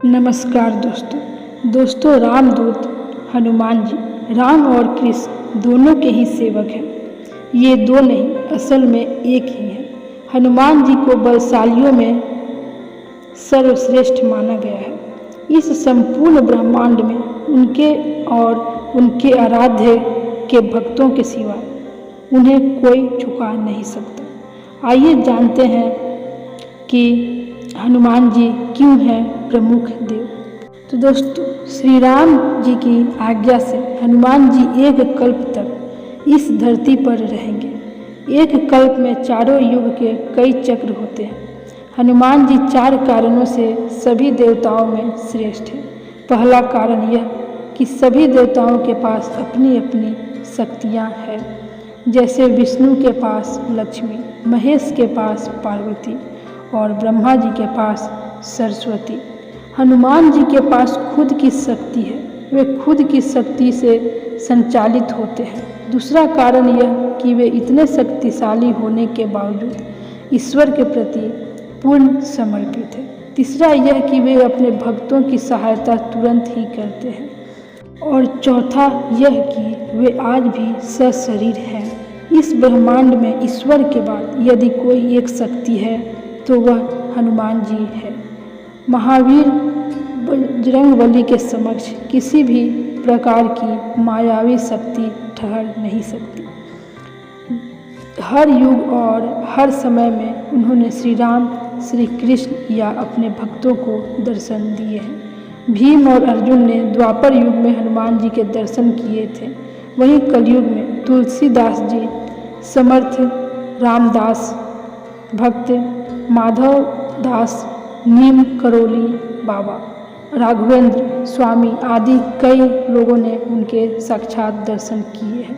नमस्कार दोस्तों रामदूत हनुमान जी राम और कृष्ण दोनों के ही सेवक हैं। ये दो नहीं, असल में एक ही हैं। हनुमान जी को बलशालियों में सर्वश्रेष्ठ माना गया है। इस संपूर्ण ब्रह्मांड में उनके और उनके आराध्य के भक्तों के सिवा उन्हें कोई झुका नहीं सकता। आइए जानते हैं कि हनुमान जी क्यों हैं प्रमुख देव। तो दोस्तों, श्री राम जी की आज्ञा से हनुमान जी एक कल्प तक इस धरती पर रहेंगे। एक कल्प में चारों युग के कई चक्र होते हैं। हनुमान जी 4 कारणों से सभी देवताओं में श्रेष्ठ हैं। पहला कारण यह कि सभी देवताओं के पास अपनी अपनी शक्तियाँ हैं। जैसे विष्णु के पास लक्ष्मी, महेश के पास पार्वती और ब्रह्मा जी के पास सरस्वती। हनुमान जी के पास खुद की शक्ति है, वे खुद की शक्ति से संचालित होते हैं। दूसरा कारण यह कि वे इतने शक्तिशाली होने के बावजूद ईश्वर के प्रति पूर्ण समर्पित हैं। तीसरा यह कि वे अपने भक्तों की सहायता तुरंत ही करते हैं। और चौथा यह कि वे आज भी सशरीर हैं। इस ब्रह्मांड में ईश्वर के बाद यदि कोई एक शक्ति है तो वह हनुमान जी है। महावीर बजरंगबली के समक्ष किसी भी प्रकार की मायावी शक्ति ठहर नहीं सकती। हर युग और हर समय में उन्होंने श्री राम, श्री कृष्ण या अपने भक्तों को दर्शन दिए हैं। भीम और अर्जुन ने द्वापर युग में हनुमान जी के दर्शन किए थे। वहीं कलयुग में तुलसीदास जी, समर्थ रामदास, भक्त माधव दास, नीम करोली बाबा, राघवेंद्र स्वामी आदि कई लोगों ने उनके साक्षात दर्शन किए हैं।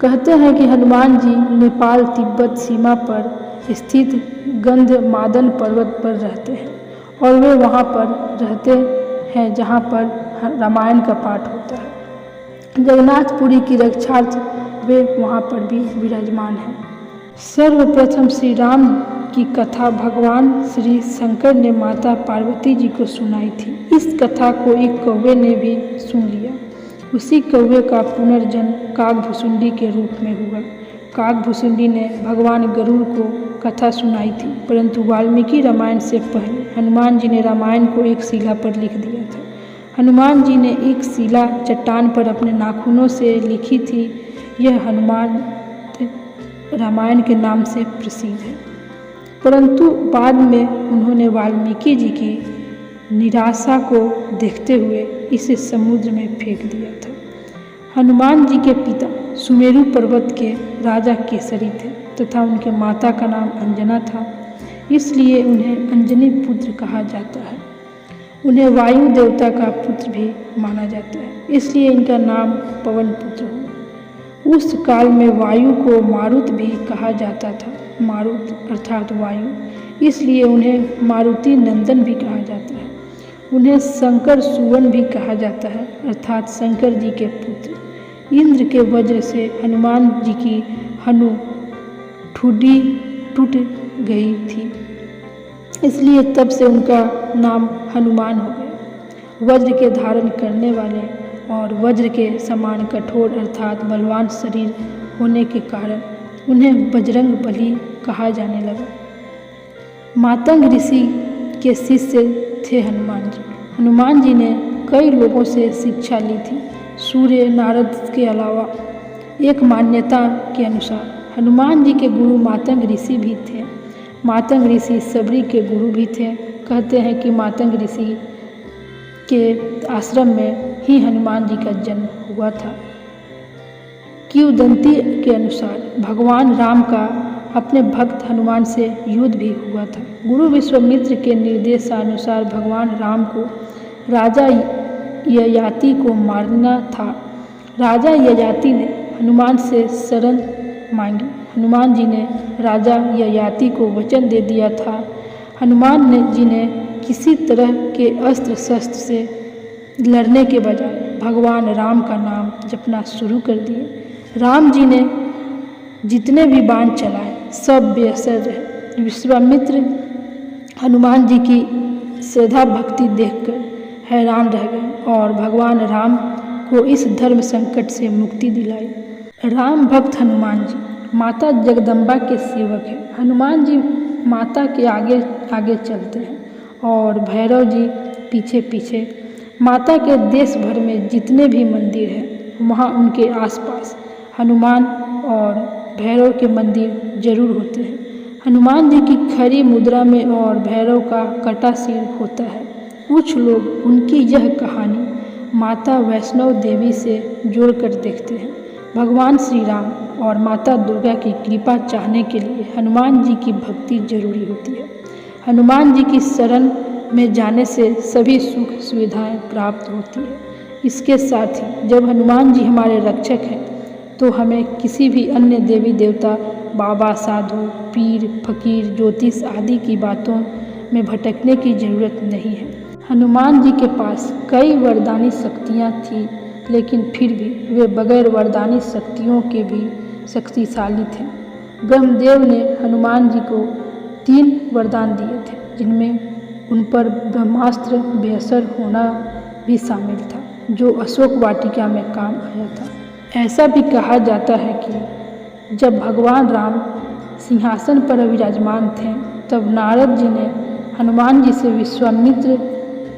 कहते हैं कि हनुमान जी नेपाल तिब्बत सीमा पर स्थित गंधमादन पर्वत पर रहते हैं और वे वहाँ पर रहते हैं जहाँ पर रामायण का पाठ होता है। जगन्नाथपुरी की रक्षार्थ वे वहाँ पर भी विराजमान हैं। सर्वप्रथम श्री राम की कथा भगवान श्री शंकर ने माता पार्वती जी को सुनाई थी। इस कथा को एक कौवे ने भी सुन लिया। उसी कौवे का पुनर्जन्म काकभुसुंडी के रूप में हुआ। काकभुसुंडी ने भगवान गरुड़ को कथा सुनाई थी, परंतु वाल्मीकि रामायण से पहले हनुमान जी ने रामायण को एक शिला पर लिख दिया था। हनुमान जी ने एक शिला चट्टान पर अपने नाखूनों से लिखी थी। यह हनुमान रामायण के नाम से प्रसिद्ध है, परंतु बाद में उन्होंने वाल्मीकि जी की निराशा को देखते हुए इसे समुद्र में फेंक दिया था। हनुमान जी के पिता सुमेरु पर्वत के राजा केसरी थे तथा उनके माता का नाम अंजना था, इसलिए उन्हें अंजनी पुत्र कहा जाता है। उन्हें वायु देवता का पुत्र भी माना जाता है, इसलिए इनका नाम पवन पुत्र हुआ। उस काल में वायु को मारुत भी कहा जाता था। मारुत अर्थात वायु, इसलिए उन्हें मारुति नंदन भी कहा जाता है। उन्हें शंकर सुवन भी कहा जाता है, अर्थात शंकर जी के पुत्र। इंद्र के वज्र से हनुमान जी की हनु ठुड्डी टूट गई थी, इसलिए तब से उनका नाम हनुमान हो गया। वज्र के धारण करने वाले और वज्र के समान कठोर अर्थात बलवान शरीर होने के कारण उन्हें बजरंग बली कहा जाने लगा। मातंग ऋषि के शिष्य थे हनुमान जी। हनुमान जी ने कई लोगों से शिक्षा ली थी। सूर्य, नारद के अलावा एक मान्यता के अनुसार हनुमान जी के गुरु मातंग ऋषि भी थे। मातंग ऋषि सबरी के गुरु भी थे। कहते हैं कि मातंग ऋषि के आश्रम में ही हनुमान जी का जन्म हुआ था। किंवदंती के अनुसार भगवान राम का अपने भक्त हनुमान से युद्ध भी हुआ था। गुरु विश्वामित्र के निर्देशानुसार भगवान राम को राजा ययाति को मारना था। राजा ययाति ने हनुमान से शरण मांगी। हनुमान जी ने राजा ययाति को वचन दे दिया था। हनुमान जी ने किसी तरह के अस्त्र शस्त्र से लड़ने के बजाय भगवान राम का नाम जपना शुरू कर दिए। राम जी ने जितने भी बाण चलाए सब बेअसर रहे। विश्वामित्र हनुमान जी की श्रद्धा भक्ति देखकर हैरान रह गए और भगवान राम को इस धर्म संकट से मुक्ति दिलाई। राम भक्त हनुमान जी माता जगदम्बा के सेवक हैं। हनुमान जी माता के आगे आगे चलते हैं और भैरव जी पीछे पीछे। माता के देश भर में जितने भी मंदिर हैं वहाँ उनके आसपास हनुमान और भैरव के मंदिर जरूर होते हैं। हनुमान जी की खड़ी मुद्रा में और भैरव का कटा सिर होता है। कुछ लोग उनकी यह कहानी माता वैष्णो देवी से जोड़कर देखते हैं। भगवान श्री राम और माता दुर्गा की कृपा चाहने के लिए हनुमान जी की भक्ति जरूरी होती है। हनुमान जी की शरण में जाने से सभी सुख सुविधाएं प्राप्त होती है। इसके साथ ही जब हनुमान जी हमारे रक्षक हैं तो हमें किसी भी अन्य देवी देवता, बाबा, साधु, पीर, फकीर, ज्योतिष आदि की बातों में भटकने की जरूरत नहीं है। हनुमान जी के पास कई वरदानी शक्तियाँ थीं, लेकिन फिर भी वे बगैर वरदानी शक्तियों के भी शक्तिशाली थे। ब्रह्मदेव ने हनुमान जी को 3 वरदान दिए थे, जिनमें उन पर ब्रह्मास्त्र बेअसर होना भी शामिल था, जो अशोक वाटिका में काम आया था। ऐसा भी कहा जाता है कि जब भगवान राम सिंहासन पर विराजमान थे, तब नारद जी ने हनुमान जी से विश्वामित्र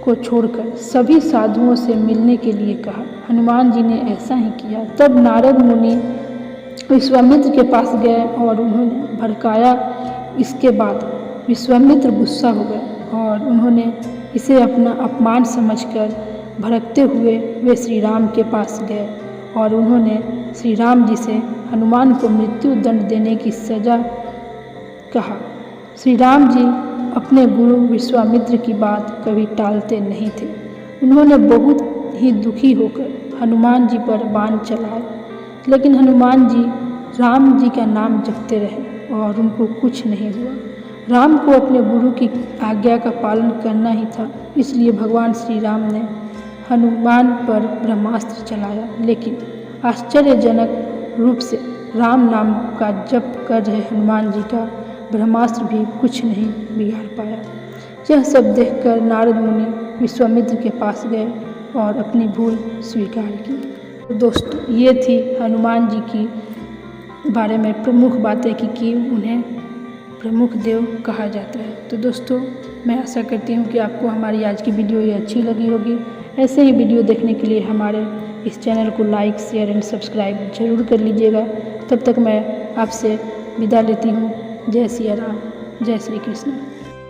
को छोड़कर सभी साधुओं से मिलने के लिए कहा। हनुमान जी ने ऐसा ही किया। तब नारद मुनि विश्वामित्र के पास गए और उन्होंने भड़काया। इसके बाद विश्वामित्र गुस्सा हो गए और उन्होंने इसे अपना अपमान समझकर भड़कते हुए वे श्री राम के पास गए और उन्होंने श्री राम जी से हनुमान को मृत्यु दंड देने की सज़ा कहा। श्री राम जी अपने गुरु विश्वामित्र की बात कभी टालते नहीं थे। उन्होंने बहुत ही दुखी होकर हनुमान जी पर बाण चलाए, लेकिन हनुमान जी राम जी का नाम जपते रहे और उनको कुछ नहीं हुआ। राम को अपने गुरु की आज्ञा का पालन करना ही था, इसलिए भगवान श्री राम ने हनुमान पर ब्रह्मास्त्र चलाया, लेकिन आश्चर्यजनक रूप से राम नाम का जप कर रहे हनुमान जी का ब्रह्मास्त्र भी कुछ नहीं बिगाड़ पाया। यह सब देखकर नारद मुनि विश्वामित्र के पास गए और अपनी भूल स्वीकार की। तो दोस्तों, ये थी हनुमान जी की बारे में प्रमुख बातें कि उन्हें प्रमुख देव कहा जाता है। तो दोस्तों, मैं आशा करती हूँ कि आपको हमारी आज की वीडियो ये अच्छी लगी होगी। ऐसे ही वीडियो देखने के लिए हमारे इस चैनल को लाइक, शेयर एंड सब्सक्राइब जरूर कर लीजिएगा। तब तक मैं आपसे विदा लेती हूँ। जय सिया राम, जय श्री कृष्ण।